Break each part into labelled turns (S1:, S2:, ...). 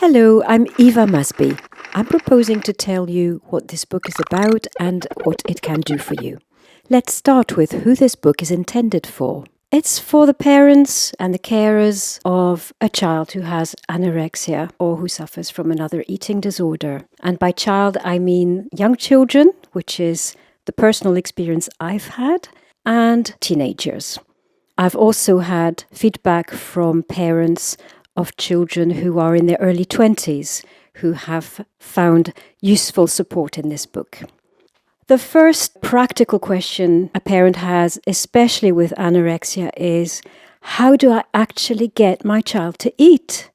S1: Hello, I'm Eva Musby. I'm proposing to tell you what this book is about and what it can do for you. Let's start with who this book is intended for. It's for the parents and the carers of a child who has anorexia or who suffers from another eating disorder. And by child, I mean young children, which is the personal experience I've had, and teenagers. I've also had feedback from parents of children who are in their early 20s who have found useful support in this book. The first practical question a parent has, especially with anorexia, is how do I actually get my child to eat?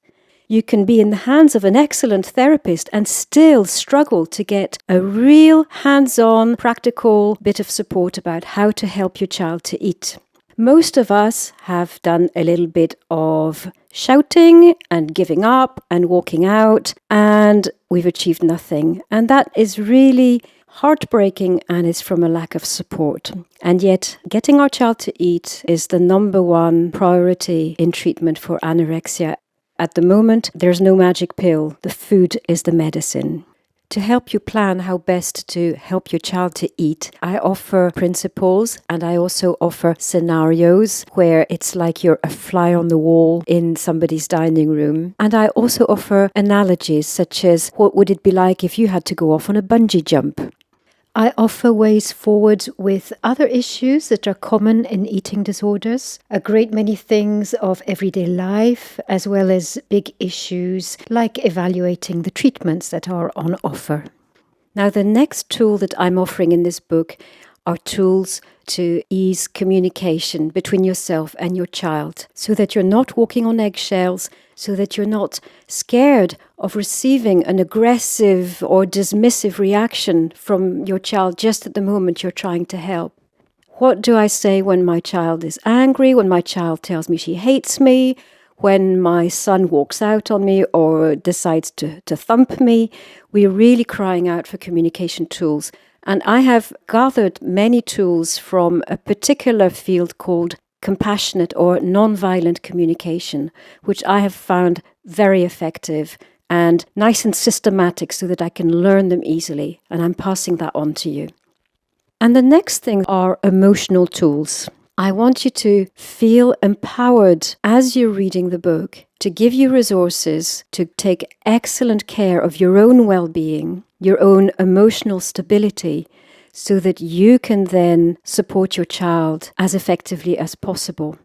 S1: You can be in the hands of an excellent therapist and still struggle to get a real hands-on, practical bit of support about how to help your child to eat. Most of us have done a little bit of shouting and giving up and walking out, and we've achieved nothing. And that is really heartbreaking and is from a lack of support. And yet, getting our child to eat is the number one priority in treatment for anorexia. At the moment, there's no magic pill. The food is the medicine. To help you plan how best to help your child to eat, I offer principles and I also offer scenarios where it's like you're a fly on the wall in somebody's dining room. And I also offer analogies such as what would it be like if you had to go off on a bungee jump? I offer ways forward with other issues that are common in eating disorders, a great many things of everyday life, as well as big issues like evaluating the treatments that are on offer. Now, the next tool that I'm offering in this book are tools to ease communication between yourself and your child so that you're not walking on eggshells, so that you're not scared of receiving an aggressive or dismissive reaction from your child just at the moment you're trying to help. What do I say when my child is angry, when my child tells me she hates me, when my son walks out on me or decides to thump me? We're really crying out for communication tools. And I have gathered many tools from a particular field called compassionate or non-violent communication, which I have found very effective and nice and systematic so that I can learn them easily. And I'm passing that on to you. And the next thing are emotional tools. I want you to feel empowered as you're reading the book to give you resources to take excellent care of your own well-being, your own emotional stability, so that you can then support your child as effectively as possible.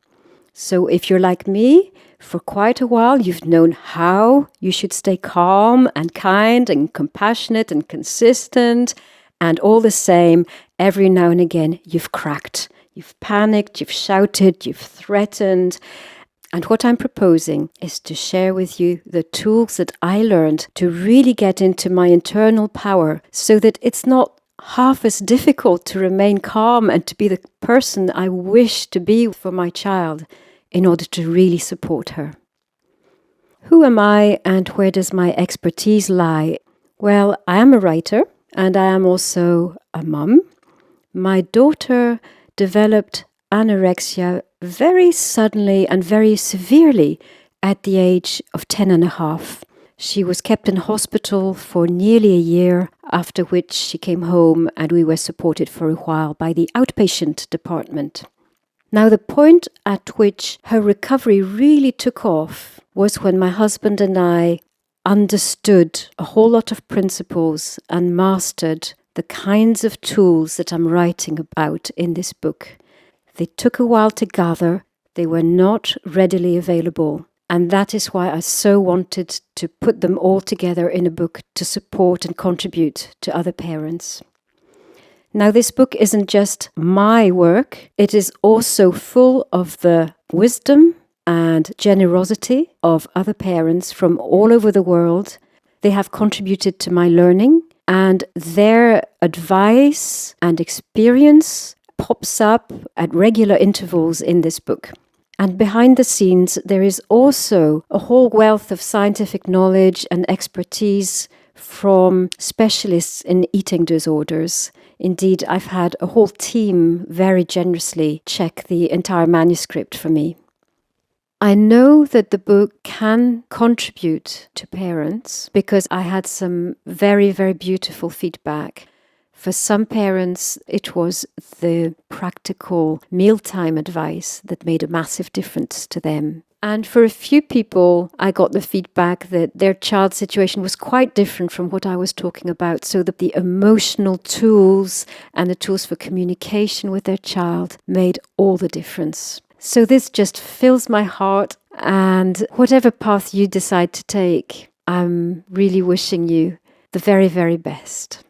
S1: So if you're like me, for quite a while you've known how you should stay calm and kind and compassionate and consistent, and all the same, every now and again you've cracked. You've panicked, you've shouted, you've threatened. And what I'm proposing is to share with you the tools that I learned to really get into my internal power so that it's not half as difficult to remain calm and to be the person I wish to be for my child in order to really support her. Who am I and where does my expertise lie? Well, I am a writer and I am also a mum. My daughter developed anorexia very suddenly and very severely at the age of 10 and a half. She was kept in hospital for nearly a year, after which she came home and we were supported for a while by the outpatient department. Now, the point at which her recovery really took off was when my husband and I understood a whole lot of principles and mastered the kinds of tools that I'm writing about in this book. They took a while to gather. They were not readily available. And that is why I so wanted to put them all together in a book to support and contribute to other parents. Now, this book isn't just my work. It is also full of the wisdom and generosity of other parents from all over the world. They have contributed to my learning, and their advice and experience pops up at regular intervals in this book. And behind the scenes, there is also a whole wealth of scientific knowledge and expertise from specialists in eating disorders. Indeed, I've had a whole team very generously check the entire manuscript for me. I know that the book can contribute to parents because I had some very, very beautiful feedback. For some parents, it was the practical mealtime advice that made a massive difference to them. And for a few people, I got the feedback that their child's situation was quite different from what I was talking about, so that the emotional tools and the tools for communication with their child made all the difference. So this just fills my heart, and whatever path you decide to take, I'm really wishing you the very, very best.